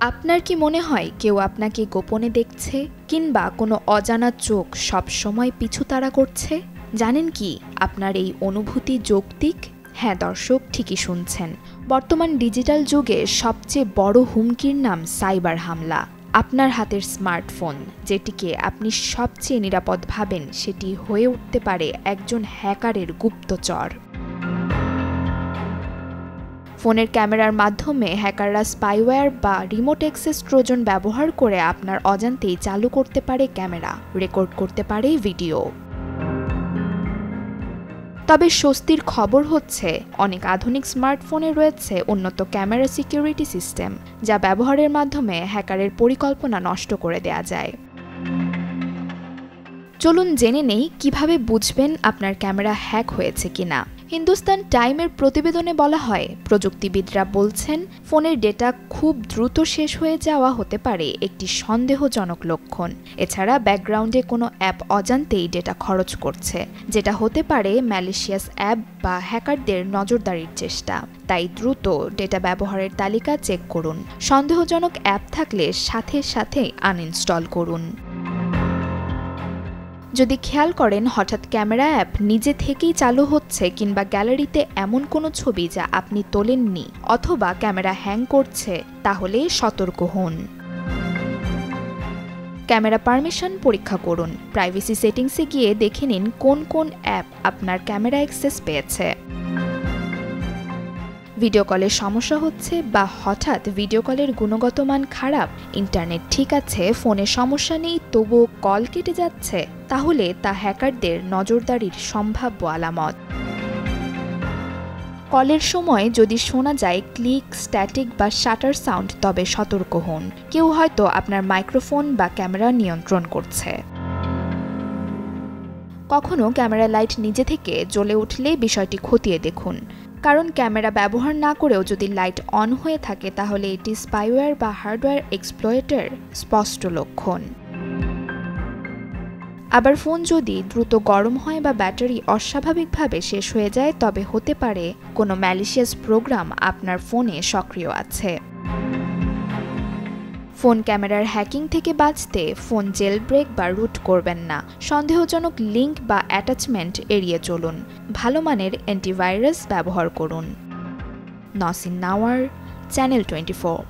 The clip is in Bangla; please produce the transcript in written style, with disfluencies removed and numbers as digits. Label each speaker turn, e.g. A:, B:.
A: আপনার কি মনে হয় কেউ আপনাকে গোপনে দেখছে কিংবা কোনো অজানা চোখ সব সময় পিছুতাড়া করছে? জানেন কি আপনার এই অনুভূতি যৌক্তিক? হ্যাঁ দর্শক, ঠিকই শুনছেন। বর্তমান ডিজিটাল যুগে সবচেয়ে বড় হুমকির নাম সাইবার হামলা। আপনার হাতের স্মার্টফোন, যেটিকে আপনি সবচেয়ে নিরাপদ ভাবেন, সেটি হয়ে উঠতে পারে একজন হ্যাকারের গুপ্তচর। ফোনের ক্যামেরার মাধ্যমে হ্যাকাররা স্পাইওয়্যার বা রিমোট অ্যাক্সেস ট্রোজান ব্যবহার করে আপনার অজান্তেই চালু করতে পারে ক্যামেরা, রেকর্ড করতে পারে ভিডিও। তবে স্বস্তির খবর হচ্ছে, অনেক আধুনিক স্মার্টফোনে রয়েছে উন্নত ক্যামেরা সিকিউরিটি সিস্টেম, যা ব্যবহারের মাধ্যমে হ্যাকারের পরিকল্পনা নষ্ট করে দেয়া যায়। চলুন জেনে নেই কিভাবে বুঝবেন আপনার ক্যামেরা হ্যাক হয়েছে কিনা। হিন্দুস্তান টাইমের প্রতিবেদনে বলা হয়, প্রযুক্তিবিদরা বলছেন ফোনের ডেটা খুব দ্রুত শেষ হয়ে যাওয়া হতে পারে একটি সন্দেহজনক লক্ষণ। এছাড়া ব্যাকগ্রাউন্ডে কোনো অ্যাপ অজান্তেই ডেটা খরচ করছে, যেটা হতে পারে ম্যালিশিয়াস অ্যাপ বা হ্যাকারদের নজরদারির চেষ্টা। তাই দ্রুত ডেটা ব্যবহারের তালিকা চেক করুন। সন্দেহজনক অ্যাপ থাকলে সাথে সাথে আনইনস্টল করুন। যদি খেয়াল করেন হঠাৎ ক্যামেরা অ্যাপ নিজে থেকেই চালু হচ্ছে কিংবা গ্যালারিতে এমন কোনো ছবি যা আপনি তোলেননি অথবা ক্যামেরা হ্যাং করছে, তাহলে সতর্ক হন। ক্যামেরা পারমিশন পরীক্ষা করুন। প্রাইভেসি সেটিংসে গিয়ে দেখে নিন কোন কোন অ্যাপ আপনার ক্যামেরা অ্যাক্সেস পেয়েছে। ভিডিও কলের সমস্যা হচ্ছে বা হঠাৎ ভিডিও কলের গুণগত মান খারাপ, ইন্টারনেট ঠিক আছে, ফোনে সমস্যা নেই তবুও কল কেটে যাচ্ছে, তাহলে তা হ্যাকারদের নজরদারির সম্ভাব্য আলামত। কলের সময় যদি শোনা যায় ক্লিক, স্ট্যাটিক বা শাটার সাউন্ড, তবে সতর্ক হন। কেউ হয়তো আপনার মাইক্রোফোন বা ক্যামেরা নিয়ন্ত্রণ করছে। কখনো ক্যামেরা লাইট নিজে থেকে জ্বলে উঠলে বিষয়টি খতিয়ে দেখুন, কারণ ক্যামেরা ব্যবহার না করেও যদি লাইট অন হয়ে থাকে তাহলে এটি স্পাইওয়্যার বা হার্ডওয়্যার এক্সপ্লয়েটের স্পষ্ট লক্ষণ। আবার ফোন যদি দ্রুত গরম হয় বা ব্যাটারি অস্বাভাবিকভাবে শেষ হয়ে যায়, তবে হতে পারে কোনো ম্যালিশিয়াস প্রোগ্রাম আপনার ফোনে সক্রিয় আছে। ফোন ক্যামেরার হ্যাকিং থেকে বাঁচতে ফোন জেলব্রেক বা রুট করবেন না। সন্দেহজনক লিঙ্ক বা অ্যাটাচমেন্ট এড়িয়ে চলুন। ভালো মানের অ্যান্টিভাইরাস ব্যবহার করুন। নসিন নাওয়ার, চ্যানেল 24।